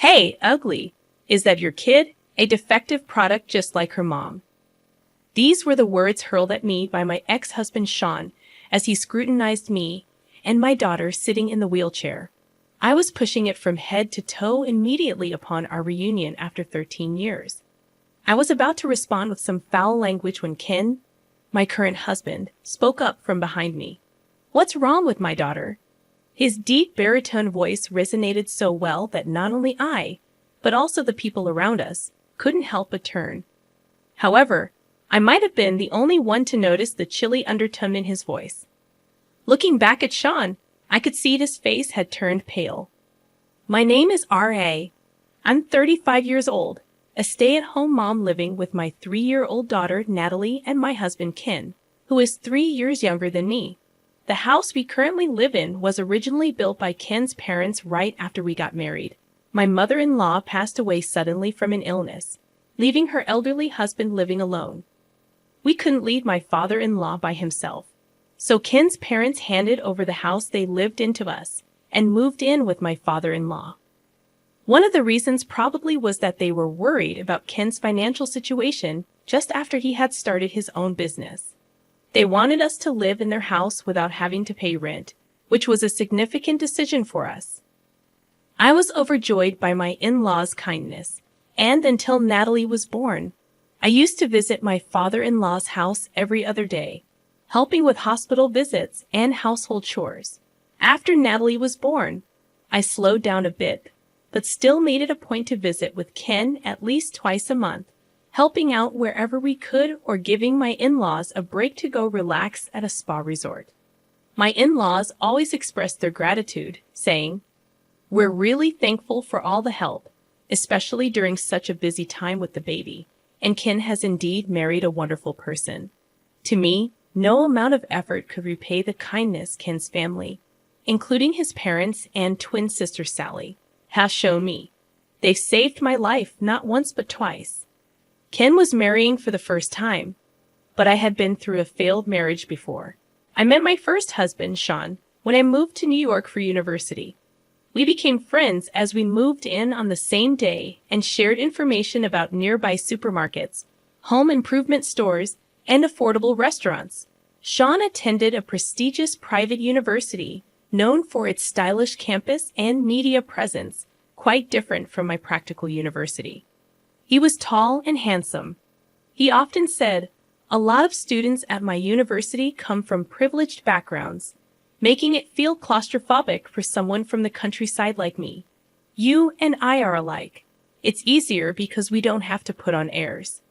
Hey, ugly. Is that your kid? A defective product just like her mom. These were the words hurled at me by my ex-husband Sean as he scrutinized me and my daughter sitting in the wheelchair. I was pushing it from head to toe immediately upon our reunion after 13 years. I was about to respond with some foul language when Ken, my current husband, spoke up from behind me. "What's wrong with my daughter?" His deep baritone voice resonated so well that not only I, but also the people around us, couldn't help but turn. However, I might have been the only one to notice the chilly undertone in his voice. Looking back at Sean, I could see his face had turned pale. My name is R.A. I'm 35 years old, a stay-at-home mom living with my 3-year-old daughter Natalie and my husband Ken, who is 3 years younger than me. The house we currently live in was originally built by Ken's parents right after we got married. My mother-in-law passed away suddenly from an illness, leaving her elderly husband living alone. We couldn't leave my father-in-law by himself, so Ken's parents handed over the house they lived in to us and moved in with my father-in-law. One of the reasons probably was that they were worried about Ken's financial situation just after he had started his own business. They wanted us to live in their house without having to pay rent, which was a significant decision for us. I was overjoyed by my in-laws' kindness, and until Natalie was born, I used to visit my father-in-law's house every other day, helping with hospital visits and household chores. After Natalie was born, I slowed down a bit, but still made it a point to visit with Ken at least twice a month, helping out wherever we could or giving my in-laws a break to go relax at a spa resort. My in-laws always expressed their gratitude, saying, "We're really thankful for all the help, especially during such a busy time with the baby, and Ken has indeed married a wonderful person." To me, no amount of effort could repay the kindness Ken's family, including his parents and twin sister Sally, has shown me. They've saved my life not once but twice. Ken was marrying for the first time, but I had been through a failed marriage before. I met my first husband, Sean, when I moved to New York for university. We became friends as we moved in on the same day and shared information about nearby supermarkets, home improvement stores, and affordable restaurants. Sean attended a prestigious private university known for its stylish campus and media presence, quite different from my practical university. He was tall and handsome. He often said, "A lot of students at my university come from privileged backgrounds, making it feel claustrophobic for someone from the countryside like me. You and I are alike. It's easier because we don't have to put on airs."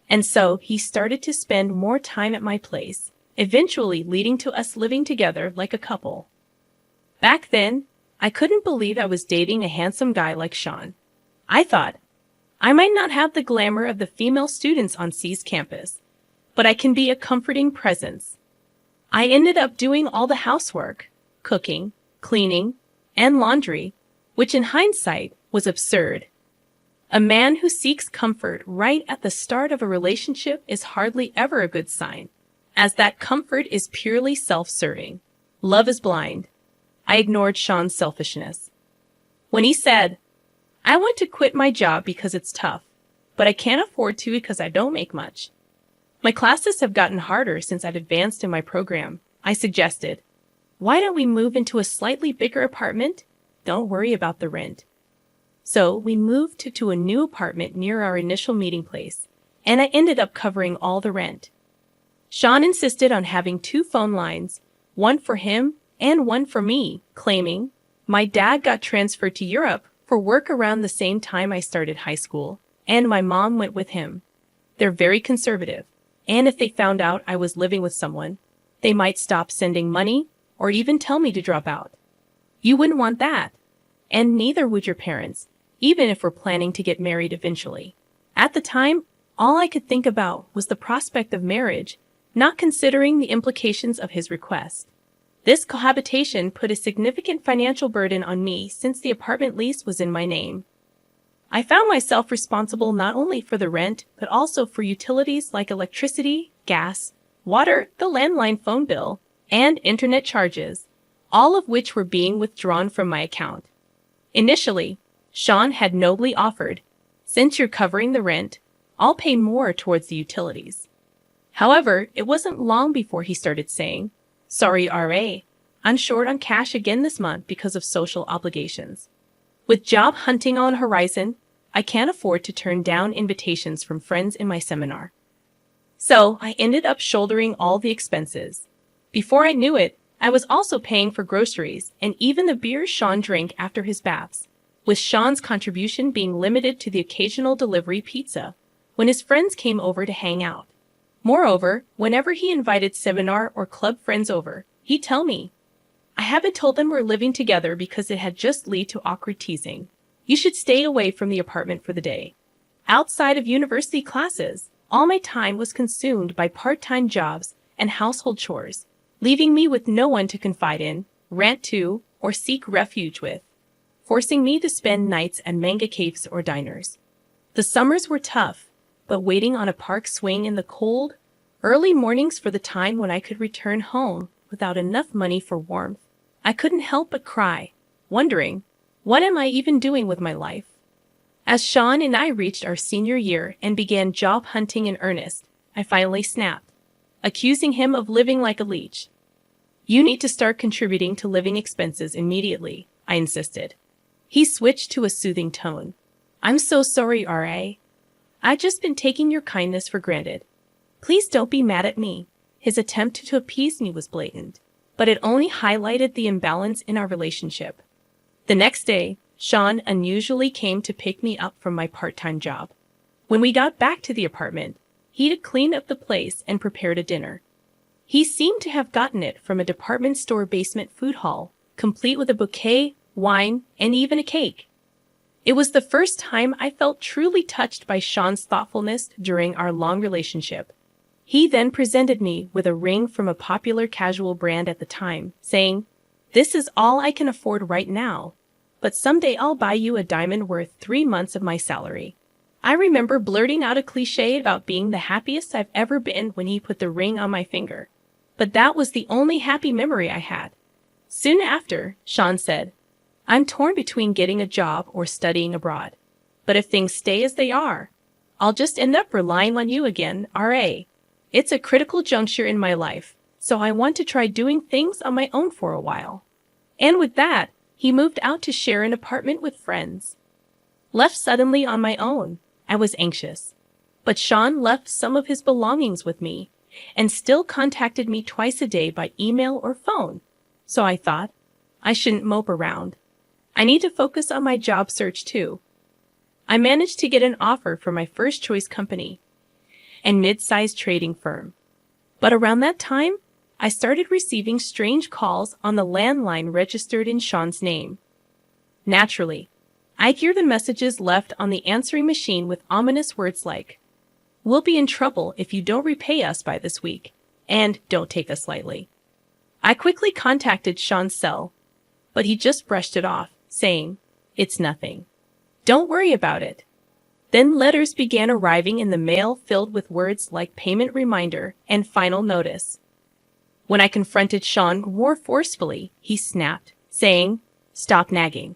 And so he started to spend more time at my place, eventually leading to us living together like a couple. Back then, I couldn't believe I was dating a handsome guy like Sean. I thought, I might not have the glamour of the female students on C's campus, but I can be a comforting presence. I ended up doing all the housework, cooking, cleaning, and laundry, which in hindsight was absurd. A man who seeks comfort right at the start of a relationship is hardly ever a good sign, as that comfort is purely self-serving. Love is blind. I ignored Sean's selfishness. When he said, "I want to quit my job because it's tough, but I can't afford to because I don't make much. My classes have gotten harder since I've advanced in my program," I suggested, "Why don't we move into a slightly bigger apartment? Don't worry about the rent." So we moved to a new apartment near our initial meeting place, and I ended up covering all the rent. Sean insisted on having 2 phone lines, one for him and one for me, claiming, "My dad got transferred to Europe for work around the same time I started high school, and my mom went with him. They're very conservative, and if they found out I was living with someone, they might stop sending money or even tell me to drop out. You wouldn't want that, and neither would your parents, even if we're planning to get married eventually." At the time, all I could think about was the prospect of marriage, not considering the implications of his request. This cohabitation put a significant financial burden on me since the apartment lease was in my name. I found myself responsible not only for the rent, but also for utilities like electricity, gas, water, the landline phone bill, and internet charges, all of which were being withdrawn from my account. Initially, Sean had nobly offered, "Since you're covering the rent, I'll pay more towards the utilities." However, it wasn't long before he started saying, "Sorry, RA, I'm short on cash again this month because of social obligations. With job hunting on horizon, I can't afford to turn down invitations from friends in my seminar." So I ended up shouldering all the expenses. Before I knew it, I was also paying for groceries and even the beer Sean drank after his baths, with Sean's contribution being limited to the occasional delivery pizza when his friends came over to hang out. Moreover, whenever he invited seminar or club friends over, he'd tell me, "I haven't told them we're living together because it had just lead to awkward teasing. You should stay away from the apartment for the day." Outside of university classes, all my time was consumed by part-time jobs and household chores, leaving me with no one to confide in, rant to, or seek refuge with, forcing me to spend nights at manga caves or diners. The summers were tough, but waiting on a park swing in the cold, early mornings for the time when I could return home without enough money for warmth, I couldn't help but cry, wondering, what am I even doing with my life? As Sean and I reached our senior year and began job hunting in earnest, I finally snapped, accusing him of living like a leech. "You need to start contributing to living expenses immediately," I insisted. He switched to a soothing tone. "I'm so sorry, RA. I've just been taking your kindness for granted. Please don't be mad at me." His attempt to appease me was blatant, but it only highlighted the imbalance in our relationship. The next day, Sean unusually came to pick me up from my part-time job. When we got back to the apartment, he'd cleaned up the place and prepared a dinner. He seemed to have gotten it from a department store basement food hall, complete with a bouquet, wine, and even a cake. It was the first time I felt truly touched by Sean's thoughtfulness during our long relationship. He then presented me with a ring from a popular casual brand at the time, saying, "This is all I can afford right now, but someday I'll buy you a diamond worth 3 months of my salary." I remember blurting out a cliche about being the happiest I've ever been when he put the ring on my finger. But that was the only happy memory I had. Soon after, Sean said, "I'm torn between getting a job or studying abroad. But if things stay as they are, I'll just end up relying on you again, RA. It's a critical juncture in my life, so I want to try doing things on my own for a while." And with that, he moved out to share an apartment with friends. Left suddenly on my own, I was anxious. But Sean left some of his belongings with me and still contacted me twice a day by email or phone. So I thought, I shouldn't mope around. I need to focus on my job search too. I managed to get an offer for my first choice company, a mid-sized trading firm. But around that time, I started receiving strange calls on the landline registered in Sean's name. Naturally, I'd hear the messages left on the answering machine with ominous words like, "We'll be in trouble if you don't repay us by this week, and don't take us lightly." I quickly contacted Sean's cell, but he just brushed it off, saying, "It's nothing. Don't worry about it." Then letters began arriving in the mail filled with words like payment reminder and final notice. When I confronted Sean more forcefully, he snapped, saying, "Stop nagging.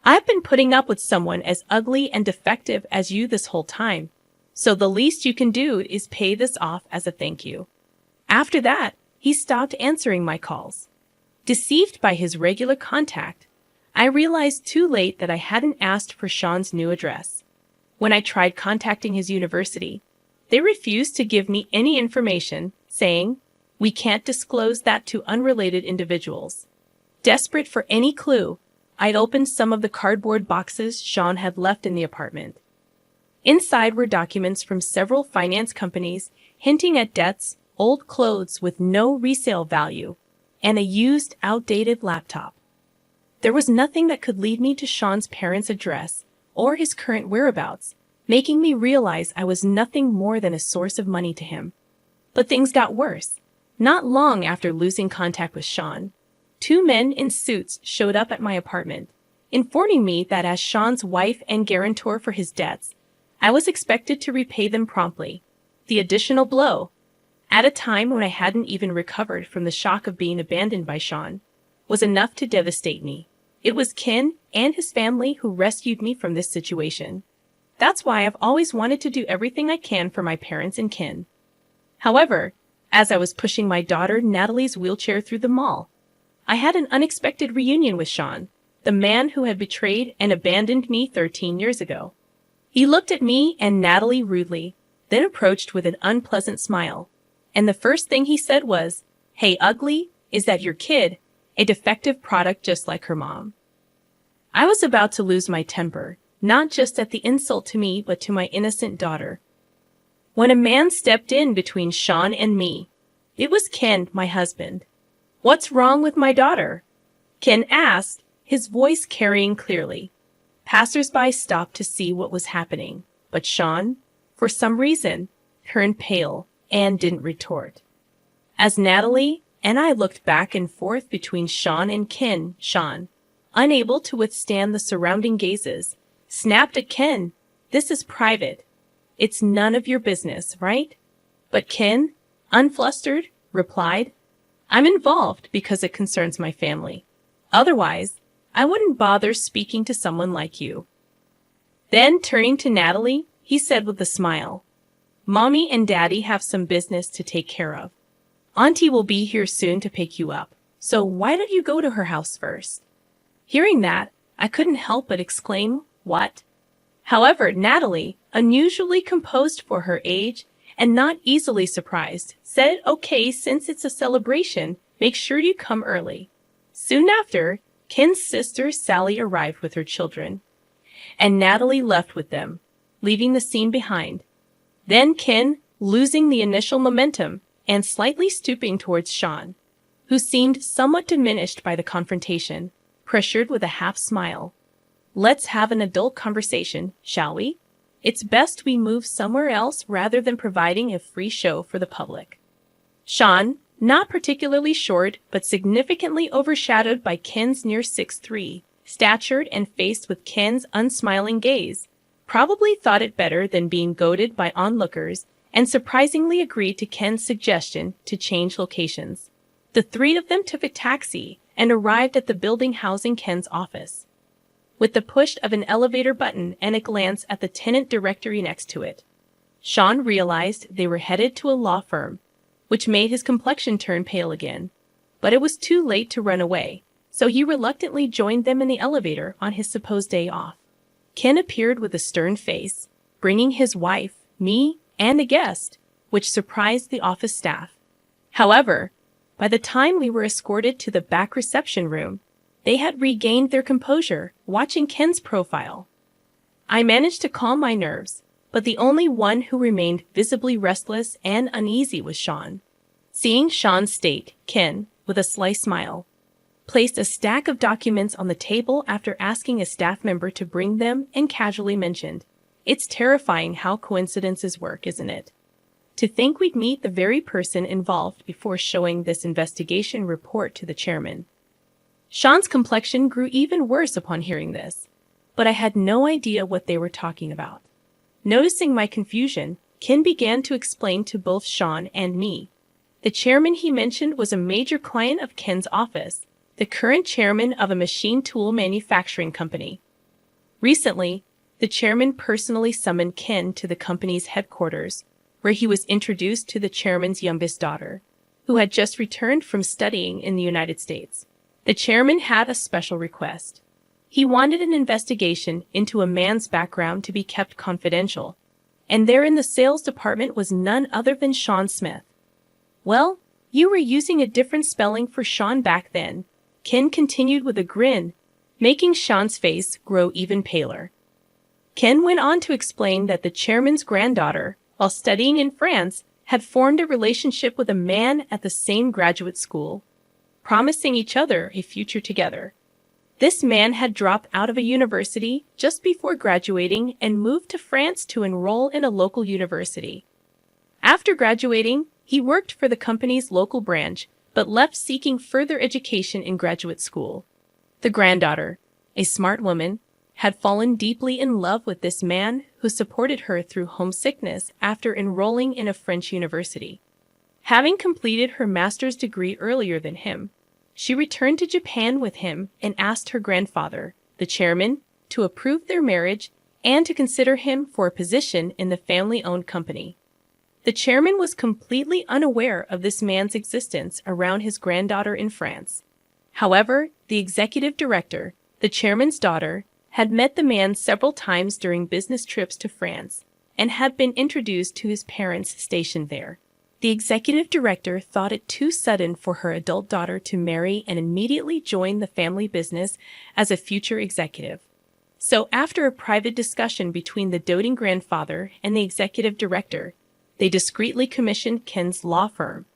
I've been putting up with someone as ugly and defective as you this whole time, so the least you can do is pay this off as a thank you." After that, he stopped answering my calls. Deceived by his regular contact, I realized too late that I hadn't asked for Sean's new address. When I tried contacting his university, they refused to give me any information, saying, "We can't disclose that to unrelated individuals." Desperate for any clue, I'd opened some of the cardboard boxes Sean had left in the apartment. Inside were documents from several finance companies hinting at debts, old clothes with no resale value, and a used, outdated laptop. There was nothing that could lead me to Sean's parents' address or his current whereabouts, making me realize I was nothing more than a source of money to him. But things got worse. Not long after losing contact with Sean, 2 men in suits showed up at my apartment, informing me that as Sean's wife and guarantor for his debts, I was expected to repay them promptly. The additional blow, at a time when I hadn't even recovered from the shock of being abandoned by Sean, was enough to devastate me. It was Ken and his family who rescued me from this situation. That's why I've always wanted to do everything I can for my parents and kin. However, as I was pushing my daughter Natalie's wheelchair through the mall, I had an unexpected reunion with Sean, the man who had betrayed and abandoned me 13 years ago. He looked at me and Natalie rudely, then approached with an unpleasant smile. And the first thing he said was, "Hey, ugly, is that your kid? A defective product just like her mom." I was about to lose my temper, not just at the insult to me, but to my innocent daughter, when a man stepped in between Sean and me. It was Ken, my husband. "What's wrong with my daughter?" Ken asked, his voice carrying clearly. Passers-by stopped to see what was happening, but Sean, for some reason, turned pale and didn't retort. As Natalie and I looked back and forth between Sean and Ken, Sean, unable to withstand the surrounding gazes, snapped at Ken, "This is private. It's none of your business, right?" But Ken, unflustered, replied, "I'm involved because it concerns my family. Otherwise, I wouldn't bother speaking to someone like you." Then, turning to Natalie, he said with a smile, "Mommy and Daddy have some business to take care of. Auntie will be here soon to pick you up, so why don't you go to her house first?" Hearing that, I couldn't help but exclaim, "What?" However, Natalie, unusually composed for her age and not easily surprised, said, "Okay, since it's a celebration, make sure you come early." Soon after, Ken's sister Sally arrived with her children, and Natalie left with them, leaving the scene behind. Then Ken, losing the initial momentum and slightly stooping towards Sean, who seemed somewhat diminished by the confrontation, pressured with a half smile, "Let's have an adult conversation, shall we? It's best we move somewhere else rather than providing a free show for the public." Sean, not particularly short but significantly overshadowed by Ken's near 6'3", statured and faced with Ken's unsmiling gaze, probably thought it better than being goaded by onlookers and surprisingly agreed to Ken's suggestion to change locations. The three of them took a taxi and arrived at the building housing Ken's office. With the push of an elevator button and a glance at the tenant directory next to it, Sean realized they were headed to a law firm, which made his complexion turn pale again. But it was too late to run away, so he reluctantly joined them in the elevator on his supposed day off. Ken appeared with a stern face, bringing his wife, me, and a guest, which surprised the office staff. However, by the time we were escorted to the back reception room, they had regained their composure, watching Ken's profile. I managed to calm my nerves, but the only one who remained visibly restless and uneasy was Sean. Seeing Sean's state, Ken, with a sly smile, placed a stack of documents on the table after asking a staff member to bring them and casually mentioned, "It's terrifying how coincidences work, isn't it? To think we'd meet the very person involved before showing this investigation report to the chairman." Sean's complexion grew even worse upon hearing this, but I had no idea what they were talking about. Noticing my confusion, Ken began to explain to both Sean and me. The chairman he mentioned was a major client of Ken's office, the current chairman of a machine tool manufacturing company. Recently, the chairman personally summoned Ken to the company's headquarters, where he was introduced to the chairman's youngest daughter, who had just returned from studying in the United States. The chairman had a special request. He wanted an investigation into a man's background to be kept confidential, and there in the sales department was none other than Sean Smith. "Well, you were using a different spelling for Sean back then," Ken continued with a grin, making Sean's face grow even paler. Ken went on to explain that the chairman's granddaughter, while studying in France, had formed a relationship with a man at the same graduate school, promising each other a future together. This man had dropped out of a university just before graduating and moved to France to enroll in a local university. After graduating, he worked for the company's local branch, but left seeking further education in graduate school. The granddaughter, a smart woman, had fallen deeply in love with this man who supported her through homesickness after enrolling in a French university. Having completed her master's degree earlier than him, She returned to Japan with him and asked her grandfather, the chairman, to approve their marriage and to consider him for a position in the family-owned company. The chairman was completely unaware of this man's existence around his granddaughter in France. However, the executive director, the chairman's daughter, had met the man several times during business trips to France and had been introduced to his parents stationed there. The executive director thought it too sudden for her adult daughter to marry and immediately join the family business as a future executive. So after a private discussion between the doting grandfather and the executive director, they discreetly commissioned Ken's law firm,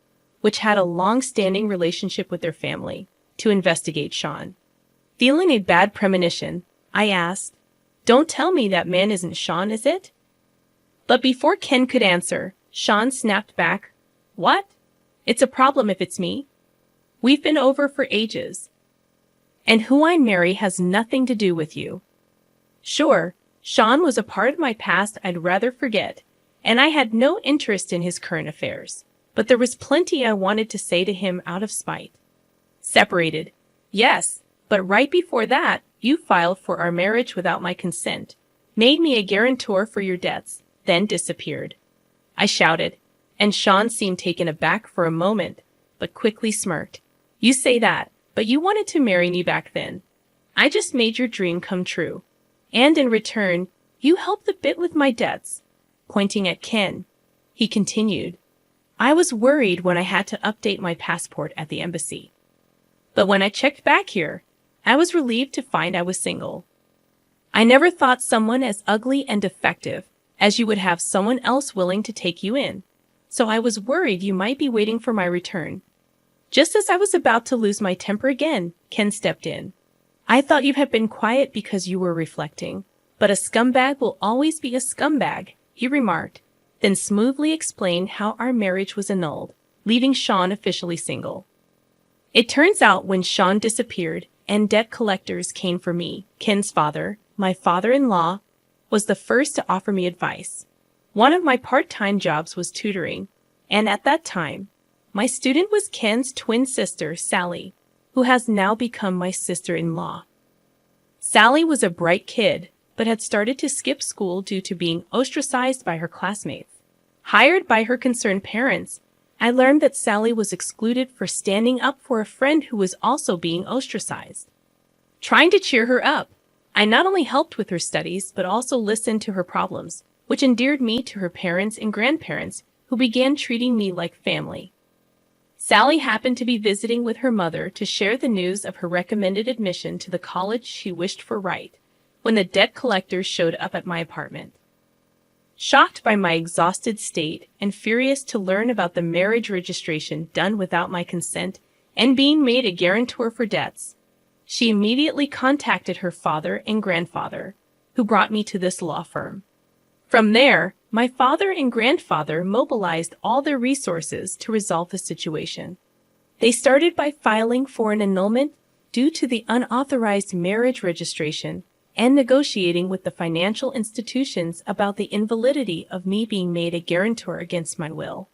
which had a long-standing relationship with their family, to investigate Sean. Feeling a bad premonition, I asked, "Don't tell me that man isn't Sean, is it?" But before Ken could answer, Sean snapped back, "What? It's a problem if it's me. We've been over for ages. And who I marry has nothing to do with you." Sure, Sean was a part of my past I'd rather forget, and I had no interest in his current affairs, but there was plenty I wanted to say to him out of spite. Separated. Yes, but right before that, you filed for our marriage without my consent, made me a guarantor for your debts, then disappeared. I shouted, and Sean seemed taken aback for a moment, but quickly smirked. You say that, but you wanted to marry me back then. I just made your dream come true. And in return, you helped a bit with my debts. Pointing at Ken, he continued, I was worried when I had to update my passport at the embassy. But when I checked back here, I was relieved to find I was single. I never thought someone as ugly and defective as you would have someone else willing to take you in, so I was worried you might be waiting for my return. Just as I was about to lose my temper again, Ken stepped in. I thought you had been quiet because you were reflecting, but a scumbag will always be a scumbag, he remarked, then smoothly explained how our marriage was annulled, leaving Sean officially single. It turns out when Sean disappeared and debt collectors came for me, Ken's father, my father-in-law, was the first to offer me advice. One of my part-time jobs was tutoring, and at that time, my student was Ken's twin sister, Sally, who has now become my sister-in-law. Sally was a bright kid, but had started to skip school due to being ostracized by her classmates. Hired by her concerned parents, I learned that Sally was excluded for standing up for a friend who was also being ostracized. Trying to cheer her up, I not only helped with her studies, but also listened to her problems, which endeared me to her parents and grandparents, who began treating me like family. Sally happened to be visiting with her mother to share the news of her recommended admission to the college she wished for right, when the debt collectors showed up at my apartment. Shocked by my exhausted state and furious to learn about the marriage registration done without my consent and being made a guarantor for debts, she immediately contacted her father and grandfather, who brought me to this law firm. From there, my father and grandfather mobilized all their resources to resolve the situation. They started by filing for an annulment due to the unauthorized marriage registration and negotiating with the financial institutions about the invalidity of me being made a guarantor against my will.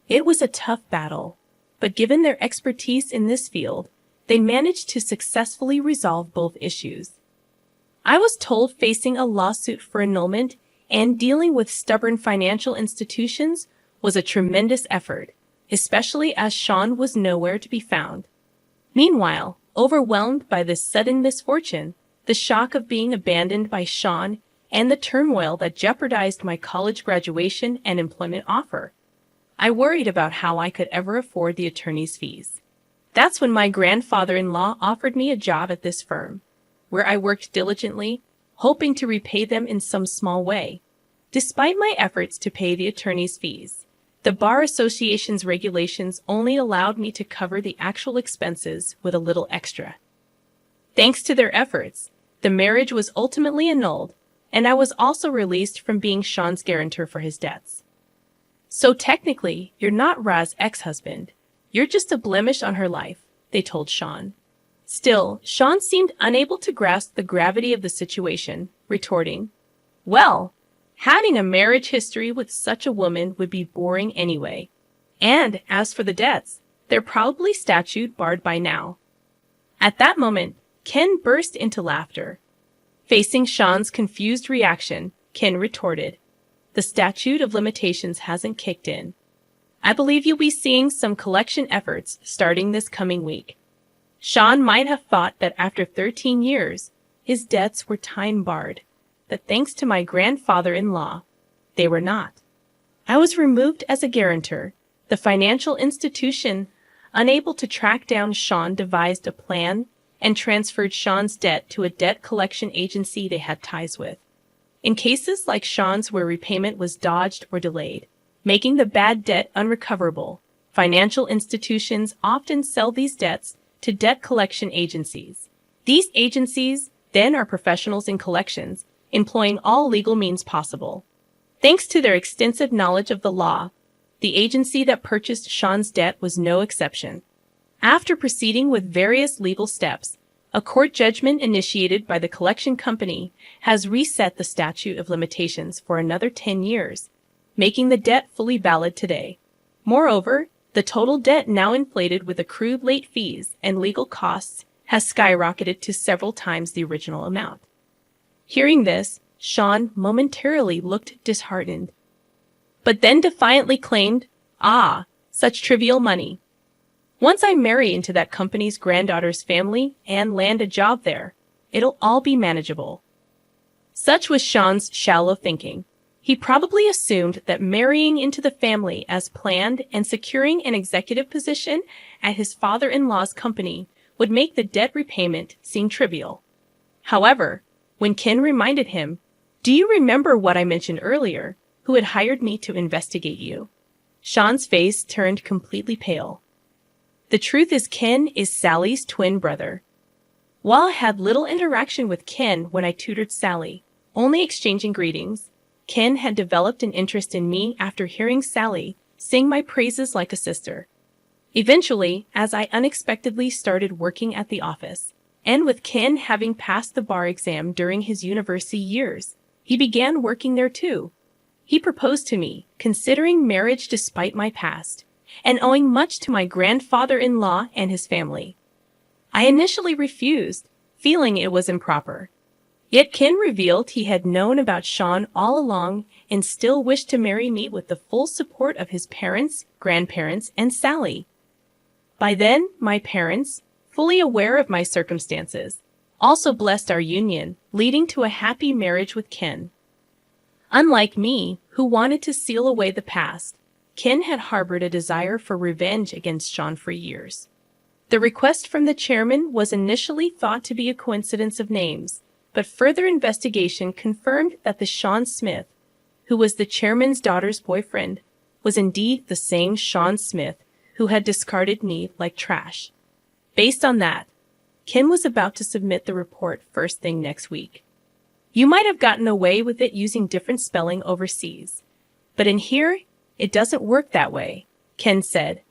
It was a tough battle, but given their expertise in this field, they managed to successfully resolve both issues. I was told facing a lawsuit for annulment and dealing with stubborn financial institutions was a tremendous effort, especially as Sean was nowhere to be found. Meanwhile, overwhelmed by this sudden misfortune, the shock of being abandoned by Sean, and the turmoil that jeopardized my college graduation and employment offer, I worried about how I could ever afford the attorney's fees. That's when my grandfather-in-law offered me a job at this firm, where I worked diligently, hoping to repay them in some small way. Despite my efforts to pay the attorney's fees, the Bar Association's regulations only allowed me to cover the actual expenses with a little extra. Thanks to their efforts, the marriage was ultimately annulled, and I was also released from being Sean's guarantor for his debts. So technically, you're not Ra's ex-husband. You're just a blemish on her life, they told Sean. Still, Sean seemed unable to grasp the gravity of the situation, retorting, Well, having a marriage history with such a woman would be boring anyway. And as for the debts, they're probably statute barred by now. At that moment, Ken burst into laughter. Facing Sean's confused reaction, Ken retorted, "The statute of limitations hasn't kicked in. I believe you'll be seeing some collection efforts starting this coming week." Sean might have thought that after 13 years, his debts were time-barred, but thanks to my grandfather-in-law, they were not. I was removed as a guarantor. The financial institution, unable to track down Sean, devised a plan and transferred Sean's debt to a debt collection agency they had ties with. In cases like Sean's where repayment was dodged or delayed, making the bad debt unrecoverable, financial institutions often sell these debts to debt collection agencies. These agencies then are professionals in collections, employing all legal means possible. Thanks to their extensive knowledge of the law, the agency that purchased Sean's debt was no exception. After proceeding with various legal steps, a court judgment initiated by the collection company has reset the statute of limitations for another 10 years, making the debt fully valid today. Moreover, the total debt, now inflated with accrued late fees and legal costs, has skyrocketed to several times the original amount. Hearing this, Sean momentarily looked disheartened, but then defiantly claimed, "Ah, such trivial money. Once I marry into that company's granddaughter's family and land a job there, it'll all be manageable." Such was Sean's shallow thinking. He probably assumed that marrying into the family as planned and securing an executive position at his father-in-law's company would make the debt repayment seem trivial. However, when Ken reminded him, "Do you remember what I mentioned earlier, who had hired me to investigate you?" Sean's face turned completely pale. The truth is, Ken is Sally's twin brother. While I had little interaction with Ken when I tutored Sally, only exchanging greetings, Ken had developed an interest in me after hearing Sally sing my praises like a sister. Eventually, as I unexpectedly started working at the office, and with Ken having passed the bar exam during his university years, he began working there too. He proposed to me, considering marriage despite my past, and owing much to my grandfather-in-law and his family. I initially refused, feeling it was improper. Yet Ken revealed he had known about Sean all along and still wished to marry me with the full support of his parents, grandparents, and Sally. By then, my parents, fully aware of my circumstances, also blessed our union, leading to a happy marriage with Ken. Unlike me, who wanted to seal away the past, Ken had harbored a desire for revenge against Sean for years. The request from the chairman was initially thought to be a coincidence of names, but further investigation confirmed that the Sean Smith, who was the chairman's daughter's boyfriend, was indeed the same Sean Smith who had discarded me like trash. Based on that, Ken was about to submit the report first thing next week. "You might have gotten away with it using different spelling overseas, but in here, it doesn't work that way," Ken said,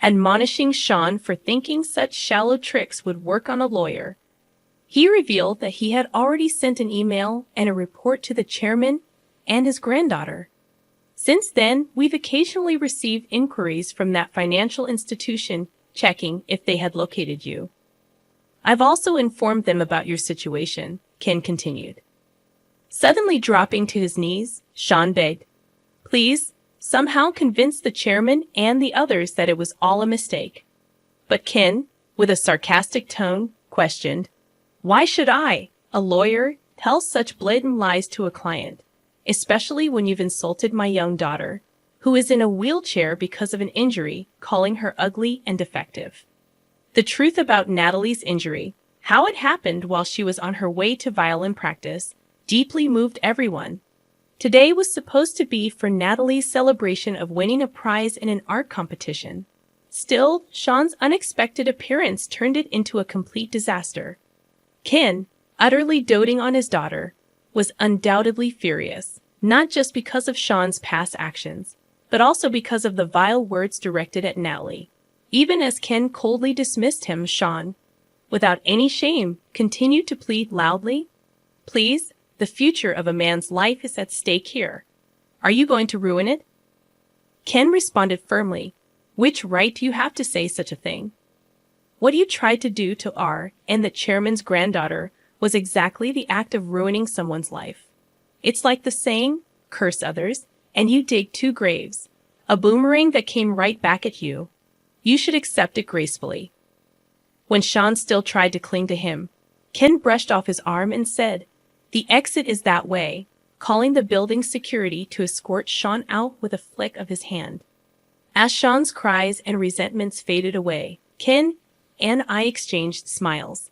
admonishing Sean for thinking such shallow tricks would work on a lawyer. He revealed that he had already sent an email and a report to the chairman and his granddaughter. Since then, we've occasionally received inquiries from that financial institution checking if they had located you. I've also informed them about your situation," Ken continued. Suddenly dropping to his knees, Sean begged, "Please, somehow convince the chairman and the others that it was all a mistake." But Ken, with a sarcastic tone, questioned, "Why should I, a lawyer, tell such blatant lies to a client, especially when you've insulted my young daughter, who is in a wheelchair because of an injury, calling her ugly and defective?" The truth about Natalie's injury, how it happened while she was on her way to violin practice, deeply moved everyone. Today was supposed to be for Natalie's celebration of winning a prize in an art competition. Still, Sean's unexpected appearance turned it into a complete disaster. Ken, utterly doting on his daughter, was undoubtedly furious, not just because of Sean's past actions, but also because of the vile words directed at Natalie. Even as Ken coldly dismissed him, Sean, without any shame, continued to plead loudly, "Please, the future of a man's life is at stake here. Are you going to ruin it?" Ken responded firmly, "Which right do you have to say such a thing?" What you tried to do to R and the chairman's granddaughter was exactly the act of ruining someone's life. It's like the saying, curse others, and you dig two graves. A boomerang that came right back at you. You should accept it gracefully. When Sean still tried to cling to him, Ken brushed off his arm and said, "The exit is that way," calling the building's security to escort Sean out with a flick of his hand. As Sean's cries and resentments faded away, Ken and I exchanged smiles.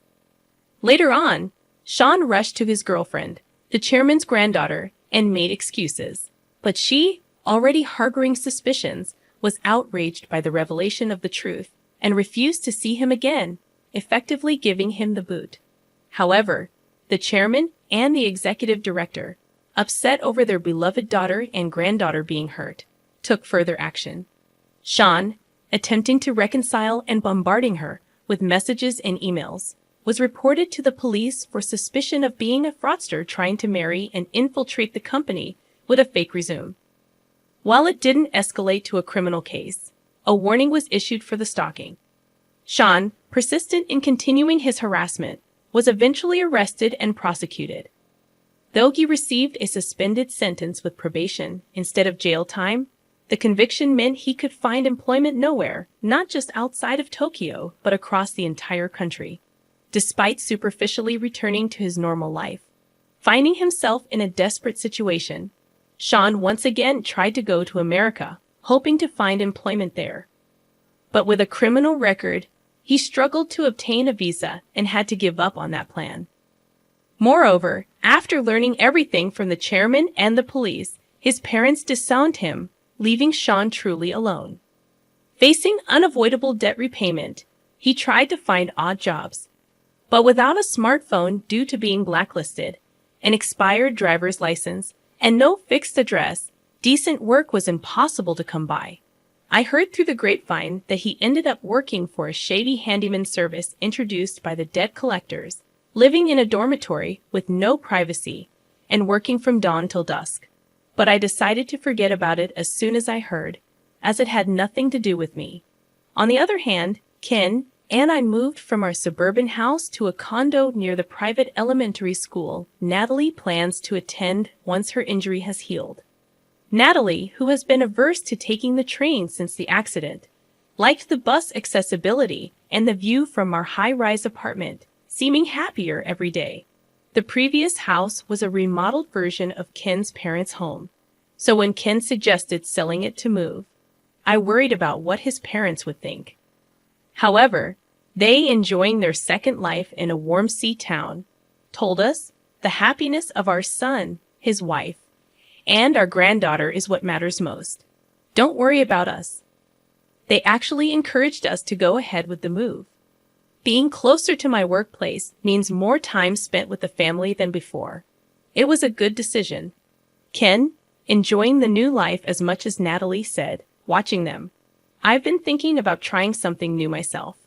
Later on, Sean rushed to his girlfriend, the chairman's granddaughter, and made excuses. But she, already harboring suspicions, was outraged by the revelation of the truth and refused to see him again, effectively giving him the boot. However, the chairman and the executive director, upset over their beloved daughter and granddaughter being hurt, took further action. Sean, attempting to reconcile and bombarding her with messages and emails, was reported to the police for suspicion of being a fraudster trying to marry and infiltrate the company with a fake resume. While it didn't escalate to a criminal case, a warning was issued for the stalking. Sean, persistent in continuing his harassment, was eventually arrested and prosecuted. Though he received a suspended sentence with probation instead of jail time, the conviction meant he could find employment nowhere, not just outside of Tokyo, but across the entire country. Despite superficially returning to his normal life, finding himself in a desperate situation, Sean once again tried to go to America, hoping to find employment there. But with a criminal record, he struggled to obtain a visa and had to give up on that plan. Moreover, after learning everything from the chairman and the police, his parents disowned him, leaving Sean truly alone. Facing unavoidable debt repayment, he tried to find odd jobs. But without a smartphone due to being blacklisted, an expired driver's license, and no fixed address, decent work was impossible to come by. I heard through the grapevine that he ended up working for a shady handyman service introduced by the debt collectors, living in a dormitory with no privacy, and working from dawn till dusk. But I decided to forget about it as soon as I heard, as it had nothing to do with me. On the other hand, Ken and I moved from our suburban house to a condo near the private elementary school Natalie plans to attend once her injury has healed. Natalie, who has been averse to taking the train since the accident, liked the bus accessibility and the view from our high-rise apartment, seeming happier every day. The previous house was a remodeled version of Ken's parents' home, so when Ken suggested selling it to move, I worried about what his parents would think. However, they, enjoying their second life in a warm sea town, told us the happiness of our son, his wife, and our granddaughter is what matters most. Don't worry about us. They actually encouraged us to go ahead with the move. Being closer to my workplace means more time spent with the family than before. It was a good decision. Ken, enjoying the new life as much as Natalie said, watching them. I've been thinking about trying something new myself.